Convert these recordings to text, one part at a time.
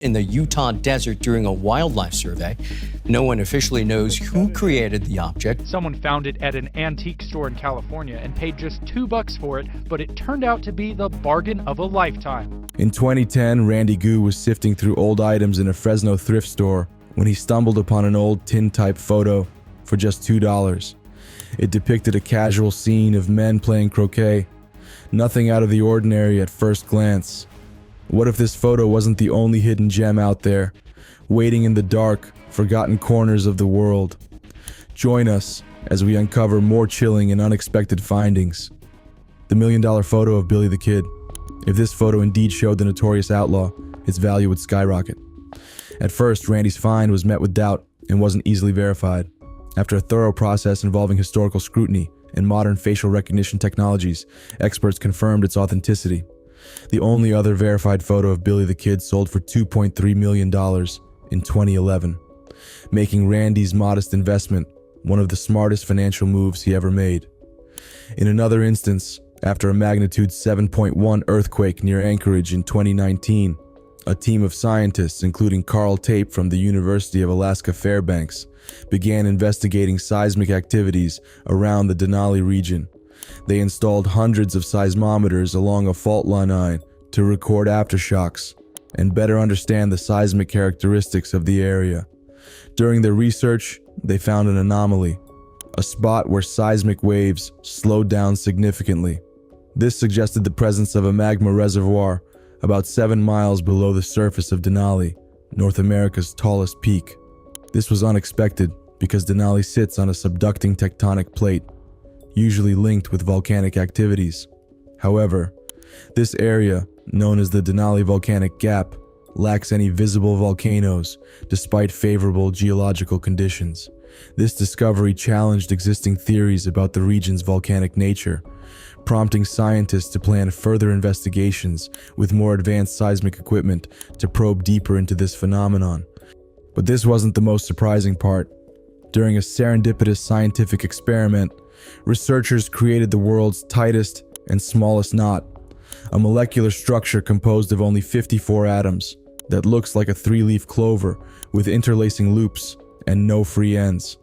in the Utah desert during a wildlife survey. No one officially knows who created the object. Someone found it at an antique store in California and paid just $2 for it, but it turned out to be the bargain of a lifetime. In 2010, Randy Gu was sifting through old items in a Fresno thrift store when he stumbled upon an old tin-type photo for just $2. It depicted a casual scene of men playing croquet. Nothing out of the ordinary at first glance. What if this photo wasn't the only hidden gem out there, waiting in the dark, forgotten corners of the world? Join us as we uncover more chilling and unexpected findings. The $1 million photo of Billy the Kid. If this photo indeed showed the notorious outlaw, its value would skyrocket. At first, Randy's find was met with doubt and wasn't easily verified. After a thorough process involving historical scrutiny and modern facial recognition technologies, experts confirmed its authenticity. The only other verified photo of Billy the Kid sold for $2.3 million in 2011, making Randy's modest investment one of the smartest financial moves he ever made. In another instance, after a magnitude 7.1 earthquake near Anchorage in 2019, a team of scientists, including Carl Tape from the University of Alaska Fairbanks, began investigating seismic activities around the Denali region. They installed hundreds of seismometers along a fault line to record aftershocks and better understand the seismic characteristics of the area. During their research, they found an anomaly, a spot where seismic waves slowed down significantly. This suggested the presence of a magma reservoir about 7 miles below the surface of Denali, North America's tallest peak. This was unexpected because Denali sits on a subducting tectonic plate, usually linked with volcanic activities. However, this area, known as the Denali Volcanic Gap, lacks any visible volcanoes despite favorable geological conditions. This discovery challenged existing theories about the region's volcanic nature, prompting scientists to plan further investigations with more advanced seismic equipment to probe deeper into this phenomenon. But this wasn't the most surprising part. During a serendipitous scientific experiment, researchers created the world's tightest and smallest knot, a molecular structure composed of only 54 atoms that looks like a 3-leaf clover with interlacing loops and no free ends.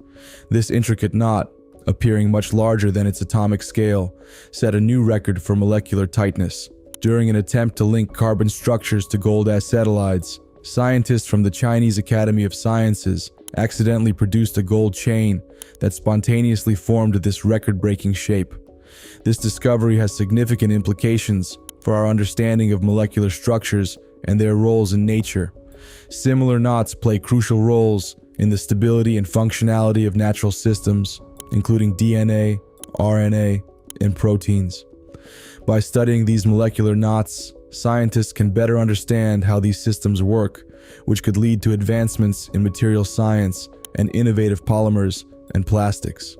This intricate knot, appearing much larger than its atomic scale, set a new record for molecular tightness. During an attempt to link carbon structures to gold acetylides, scientists from the Chinese Academy of Sciences accidentally produced a gold chain that spontaneously formed this record-breaking shape. This discovery has significant implications for our understanding of molecular structures and their roles in nature. Similar knots play crucial roles in the stability and functionality of natural systems, including DNA, RNA, and proteins. By studying these molecular knots, scientists can better understand how these systems work, which could lead to advancements in material science and innovative polymers and plastics.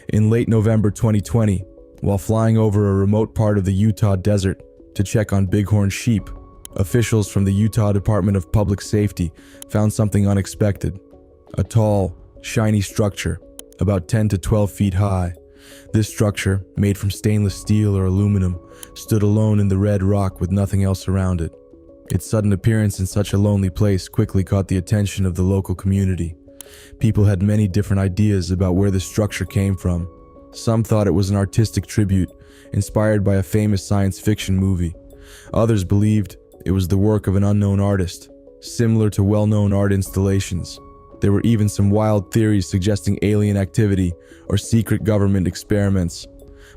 In late November 2020, while flying over a remote part of the Utah desert to check on bighorn sheep, officials from the Utah Department of Public Safety found something unexpected. A tall, shiny structure, about 10 to 12 feet high. This structure, made from stainless steel or aluminum, stood alone in the red rock with nothing else around it. Its sudden appearance in such a lonely place quickly caught the attention of the local community. People had many different ideas about where the structure came from. Some thought it was an artistic tribute, inspired by a famous science fiction movie. Others believed it was the work of an unknown artist, similar to well-known art installations. There were even some wild theories suggesting alien activity or secret government experiments.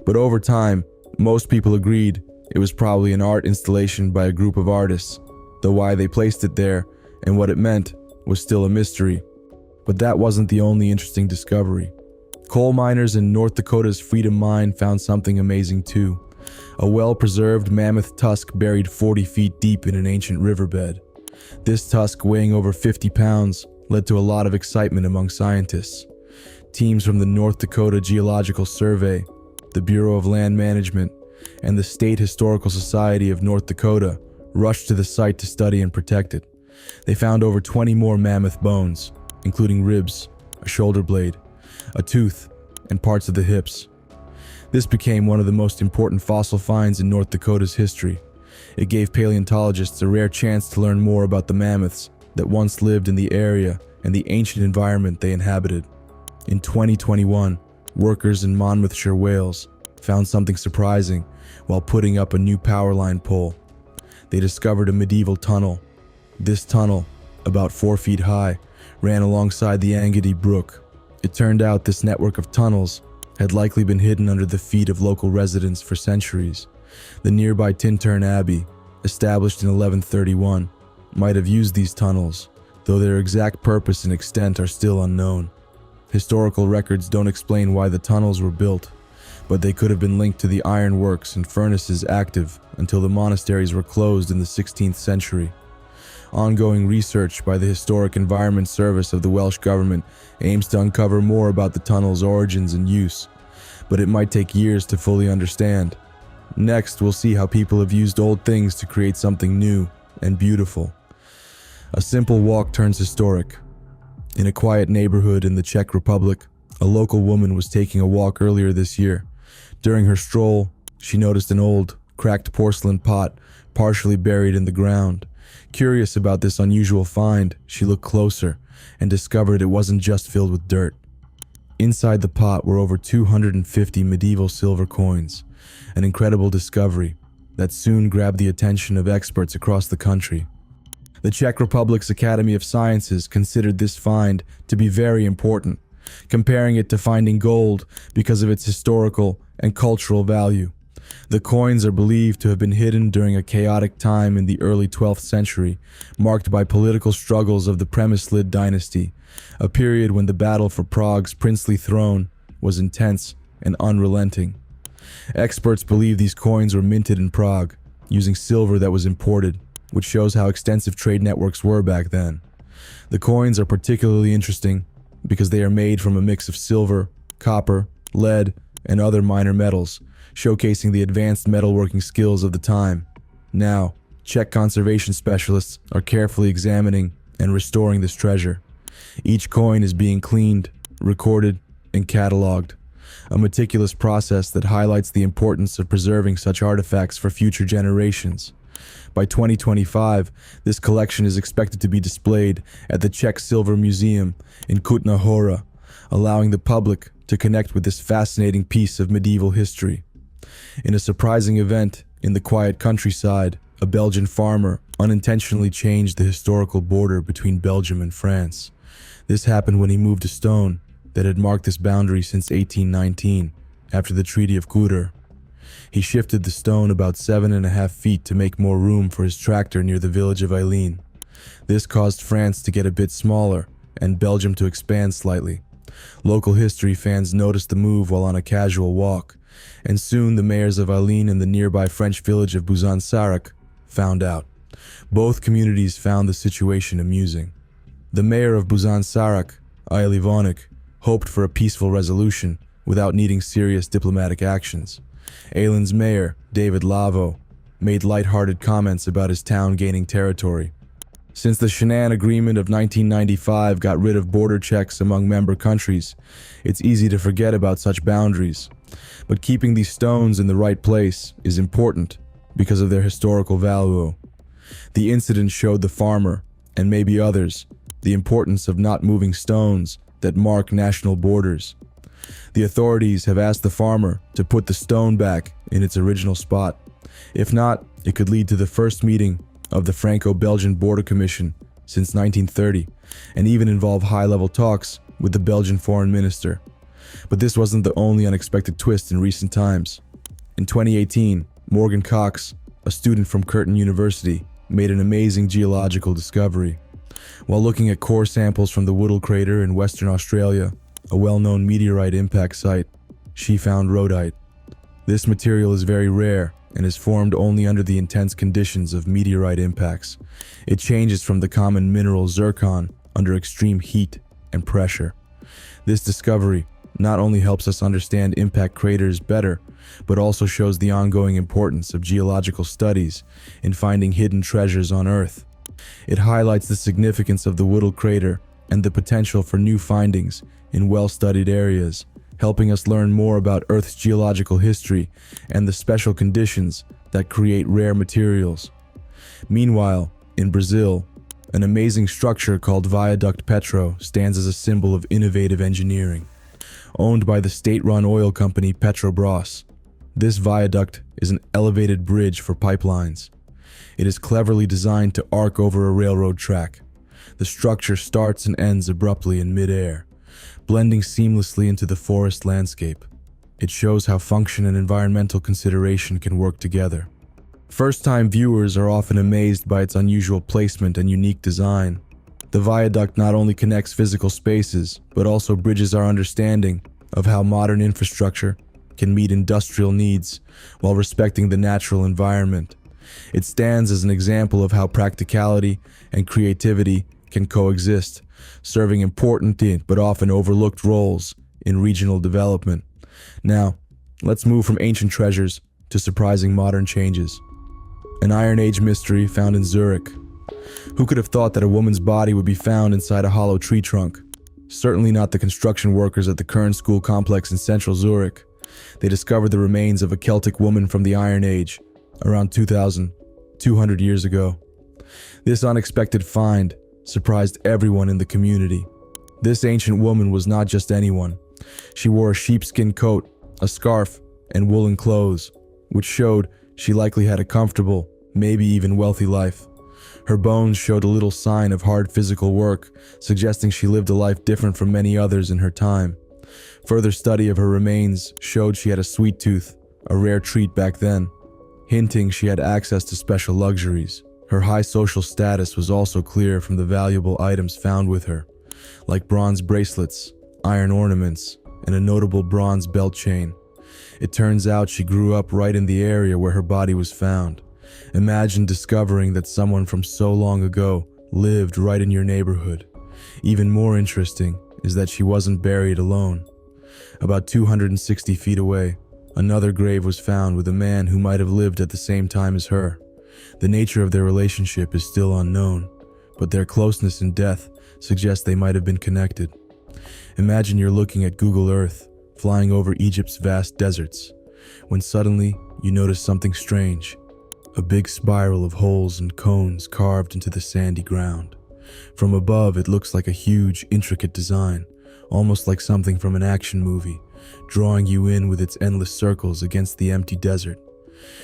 But over time, most people agreed it was probably an art installation by a group of artists, though why they placed it there and what it meant was still a mystery. But that wasn't the only interesting discovery. Coal miners in North Dakota's Freedom Mine found something amazing too. A well-preserved mammoth tusk buried 40 feet deep in an ancient riverbed. This tusk, weighing over 50 pounds, led to a lot of excitement among scientists. Teams from the North Dakota Geological Survey, the Bureau of Land Management, and the State Historical Society of North Dakota rushed to the site to study and protect it. They found over 20 more mammoth bones, including ribs, a shoulder blade, a tooth, and parts of the hips. This became one of the most important fossil finds in North Dakota's history. It gave paleontologists a rare chance to learn more about the mammoths that once lived in the area and the ancient environment they inhabited. In 2021, workers in Monmouthshire, Wales, found something surprising while putting up a new power line pole. They discovered a medieval tunnel. This tunnel, about 4 feet high, ran alongside the Angady Brook. It turned out this network of tunnels had likely been hidden under the feet of local residents for centuries. The nearby Tintern Abbey, established in 1131, might have used these tunnels, though their exact purpose and extent are still unknown. Historical records don't explain why the tunnels were built, but they could have been linked to the ironworks and furnaces active until the monasteries were closed in the 16th century. Ongoing research by the Historic Environment Service of the Welsh Government aims to uncover more about the tunnel's origins and use, but it might take years to fully understand. Next, we'll see how people have used old things to create something new and beautiful. A simple walk turns historic. In a quiet neighborhood in the Czech Republic, a local woman was taking a walk earlier this year. During her stroll, she noticed an old, cracked porcelain pot partially buried in the ground. Curious about this unusual find, she looked closer and discovered it wasn't just filled with dirt. Inside the pot were over 250 medieval silver coins, an incredible discovery that soon grabbed the attention of experts across the country. The Czech Republic's Academy of Sciences considered this find to be very important, comparing it to finding gold because of its historical and cultural value. The coins are believed to have been hidden during a chaotic time in the early 12th century, marked by political struggles of the Přemyslid dynasty, a period when the battle for Prague's princely throne was intense and unrelenting. Experts believe these coins were minted in Prague, using silver that was imported, which shows how extensive trade networks were back then. The coins are particularly interesting because they are made from a mix of silver, copper, lead, and other minor metals, showcasing the advanced metalworking skills of the time. Now, Czech conservation specialists are carefully examining and restoring this treasure. Each coin is being cleaned, recorded, and cataloged, a meticulous process that highlights the importance of preserving such artifacts for future generations. By 2025, this collection is expected to be displayed at the Czech Silver Museum in Kutná Hora, allowing the public to connect with this fascinating piece of medieval history. In a surprising event in the quiet countryside, a Belgian farmer unintentionally changed the historical border between Belgium and France. This happened when he moved a stone that had marked this boundary since 1819, after the Treaty of Couder. He shifted the stone about 7.5 feet to make more room for his tractor near the village of Eileen. This caused France to get a bit smaller and Belgium to expand slightly. Local history fans noticed the move while on a casual walk, and soon the mayors of Eileen and the nearby French village of Buzan-Sarek found out. Both communities found the situation amusing. The mayor of Buzan-Sarek, Aili Vonik, hoped for a peaceful resolution without needing serious diplomatic actions. Ailin's mayor, David Lavo, made lighthearted comments about his town gaining territory. Since the Shannon Agreement of 1995 got rid of border checks among member countries, it's easy to forget about such boundaries. But keeping these stones in the right place is important because of their historical value. The incident showed the farmer, and maybe others, the importance of not moving stones that mark national borders. The authorities have asked the farmer to put the stone back in its original spot. If not, it could lead to the first meeting of the Franco-Belgian Border Commission since 1930, and even involve high-level talks with the Belgian foreign minister. But this wasn't the only unexpected twist in recent times. In 2018, Morgan Cox, a student from Curtin University, made an amazing geological discovery. While looking at core samples from the Woodall crater in Western Australia, a well-known meteorite impact site, she found rhodite. This material is very rare and is formed only under the intense conditions of meteorite impacts. It changes from the common mineral zircon under extreme heat and pressure. This discovery not only helps us understand impact craters better, but also shows the ongoing importance of geological studies in finding hidden treasures on Earth. It highlights the significance of the Woodall crater and the potential for new findings in well-studied areas, helping us learn more about Earth's geological history and the special conditions that create rare materials. Meanwhile, in Brazil, an amazing structure called Viaduct Petro stands as a symbol of innovative engineering. Owned by the state-run oil company Petrobras, this viaduct is an elevated bridge for pipelines. It is cleverly designed to arc over a railroad track. The structure starts and ends abruptly in mid-air, blending seamlessly into the forest landscape. It shows how function and environmental consideration can work together. First-time viewers are often amazed by its unusual placement and unique design. The viaduct not only connects physical spaces, but also bridges our understanding of how modern infrastructure can meet industrial needs while respecting the natural environment. It stands as an example of how practicality and creativity can coexist, serving important but often overlooked roles in regional development. Now, let's move from ancient treasures to surprising modern changes. An Iron Age mystery found in Zurich. Who could have thought that a woman's body would be found inside a hollow tree trunk? Certainly not the construction workers at the Kern School complex in central Zurich. They discovered the remains of a Celtic woman from the Iron Age, around 2,200 years ago. This unexpected find surprised everyone in the community. This ancient woman was not just anyone. She wore a sheepskin coat, a scarf, and woolen clothes, which showed she likely had a comfortable, maybe even wealthy life. Her bones showed a little sign of hard physical work, suggesting she lived a life different from many others in her time. Further study of her remains showed she had a sweet tooth, a rare treat back then, hinting she had access to special luxuries. Her high social status was also clear from the valuable items found with her, like bronze bracelets, iron ornaments, and a notable bronze belt chain. It turns out she grew up right in the area where her body was found. Imagine discovering that someone from so long ago lived right in your neighborhood. Even more interesting is that she wasn't buried alone. About 260 feet away, another grave was found with a man who might have lived at the same time as her. The nature of their relationship is still unknown, but their closeness in death suggests they might have been connected. Imagine you're looking at Google Earth, flying over Egypt's vast deserts, when suddenly you notice something strange. A big spiral of holes and cones carved into the sandy ground. From above, it looks like a huge, intricate design, almost like something from an action movie, drawing you in with its endless circles against the empty desert.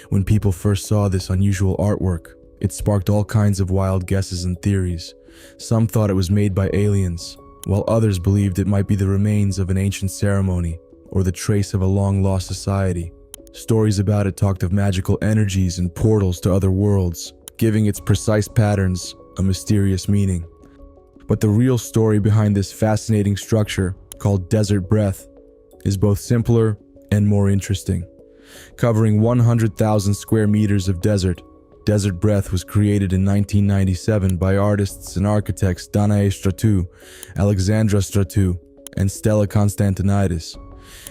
When people first saw this unusual artwork, it sparked all kinds of wild guesses and theories. Some thought it was made by aliens, while others believed it might be the remains of an ancient ceremony or the trace of a long-lost society. Stories about it talked of magical energies and portals to other worlds, giving its precise patterns a mysterious meaning. But the real story behind this fascinating structure, called Desert Breath, is both simpler and more interesting. Covering 100,000 square meters of desert, Desert Breath was created in 1997 by artists and architects Danae Stratou, Alexandra Stratou, and Stella Constantinidis.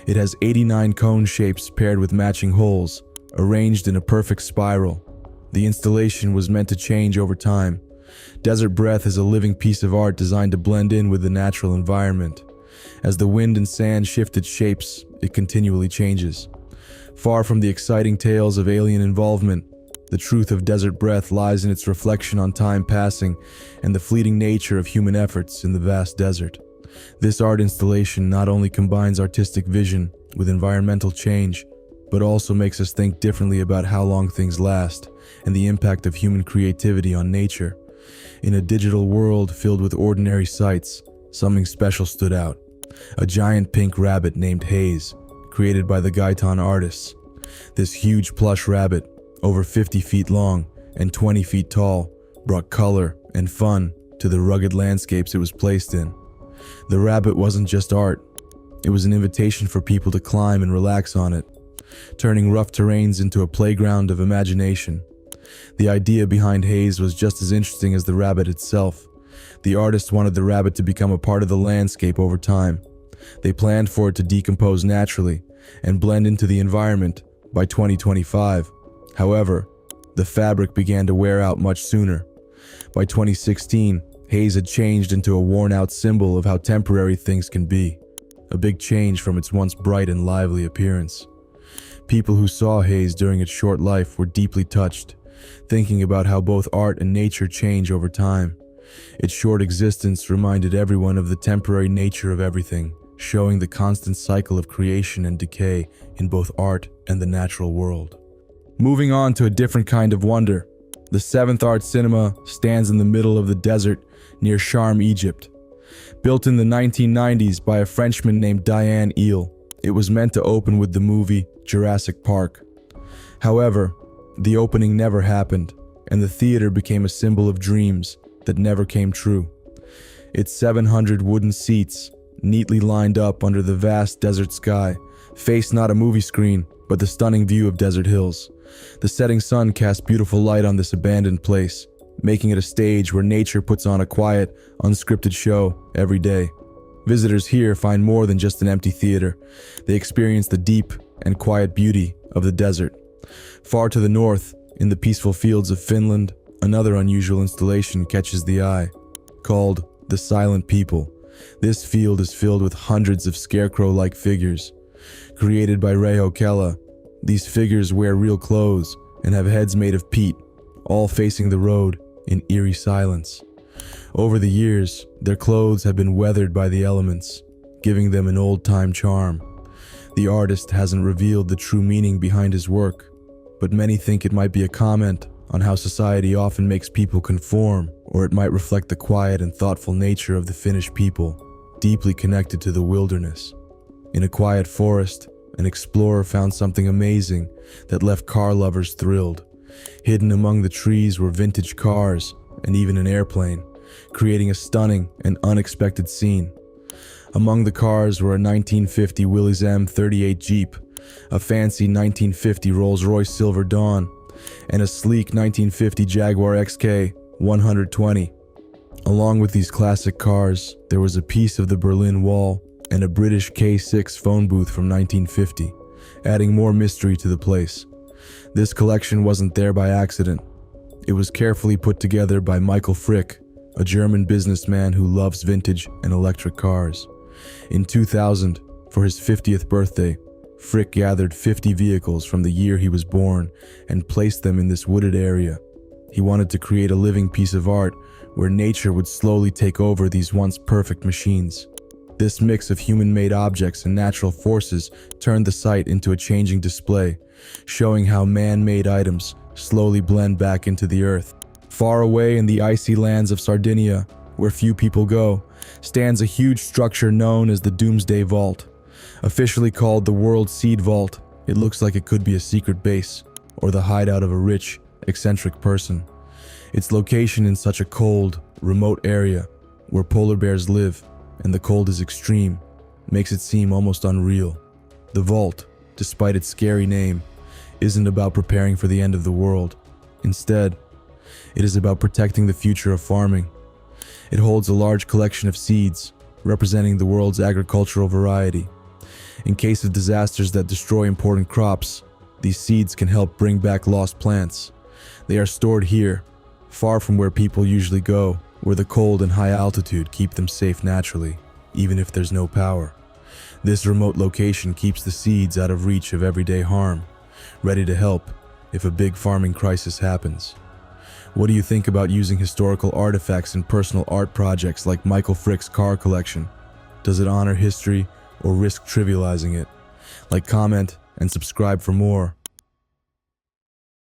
It has 89 cone shapes paired with matching holes, arranged in a perfect spiral. The installation was meant to change over time. Desert Breath is a living piece of art designed to blend in with the natural environment. As the wind and sand shift its shapes, it continually changes. Far from the exciting tales of alien involvement, the truth of Desert Breath lies in its reflection on time passing and the fleeting nature of human efforts in the vast desert. This art installation not only combines artistic vision with environmental change, but also makes us think differently about how long things last and the impact of human creativity on nature. In a digital world filled with ordinary sights, something special stood out. A giant pink rabbit named Haze, created by the Gaitan artists. This huge plush rabbit, over 50 feet long and 20 feet tall, brought color and fun to the rugged landscapes it was placed in. The rabbit wasn't just art, it was an invitation for people to climb and relax on it, turning rough terrains into a playground of imagination. The idea behind Haze was just as interesting as the rabbit itself. The artist wanted the rabbit to become a part of the landscape over time. They planned for it to decompose naturally and blend into the environment by 2025. However, the fabric began to wear out much sooner. By 2016, Haze had changed into a worn-out symbol of how temporary things can be, a big change from its once bright and lively appearance. People who saw Hayes during its short life were deeply touched, thinking about how both art and nature change over time. Its short existence reminded everyone of the temporary nature of everything, showing the constant cycle of creation and decay in both art and the natural world. Moving on to a different kind of wonder, the Seventh Art Cinema stands in the middle of the desert near Sharm, Egypt. Built in the 1990s by a Frenchman named Diane Eel, it was meant to open with the movie Jurassic Park. However, the opening never happened, and the theater became a symbol of dreams that never came true. Its 700 wooden seats, neatly lined up under the vast desert sky, face not a movie screen, but the stunning view of desert hills. The setting sun cast beautiful light on this abandoned place, making it a stage where nature puts on a quiet, unscripted show every day. Visitors here find more than just an empty theater. They experience the deep and quiet beauty of the desert. Far to the north, in the peaceful fields of Finland, another unusual installation catches the eye, called The Silent People. This field is filled with hundreds of scarecrow-like figures. Created by Reijo Kela, these figures wear real clothes and have heads made of peat, all facing the road in eerie silence. Over the years, their clothes have been weathered by the elements, giving them an old-time charm. The artist hasn't revealed the true meaning behind his work, but many think it might be a comment on how society often makes people conform, or it might reflect the quiet and thoughtful nature of the Finnish people, deeply connected to the wilderness. In a quiet forest, an explorer found something amazing that left car lovers thrilled. Hidden among the trees were vintage cars and even an airplane, creating a stunning and unexpected scene. Among the cars were a 1950 Willys M38 Jeep, a fancy 1950 Rolls-Royce Silver Dawn, and a sleek 1950 Jaguar XK 120. Along with these classic cars, there was a piece of the Berlin Wall and a British K6 phone booth from 1950, adding more mystery to the place. This collection wasn't there by accident. It was carefully put together by Michael Frick, a German businessman who loves vintage and electric cars. In 2000, for his 50th birthday, Frick gathered 50 vehicles from the year he was born and placed them in this wooded area. He wanted to create a living piece of art where nature would slowly take over these once perfect machines. This mix of human-made objects and natural forces turned the site into a changing display, showing how man-made items slowly blend back into the earth. Far away in the icy lands of Sardinia, where few people go, stands a huge structure known as the Doomsday Vault. Officially called the World Seed Vault, it looks like it could be a secret base, or the hideout of a rich, eccentric person. Its location in such a cold, remote area, where polar bears live, and the cold is extreme, makes it seem almost unreal. The vault, despite its scary name, isn't about preparing for the end of the world. Instead, it is about protecting the future of farming. It holds a large collection of seeds, representing the world's agricultural variety. In case of disasters that destroy important crops, these seeds can help bring back lost plants. They are stored here, far from where people usually go, where the cold and high altitude keep them safe naturally, even if there's no power. This remote location keeps the seeds out of reach of everyday harm, ready to help if a big farming crisis happens. What do you think about using historical artifacts in personal art projects like Michael Frick's car collection? Does it honor history or risk trivializing it? Like, comment, and subscribe for more.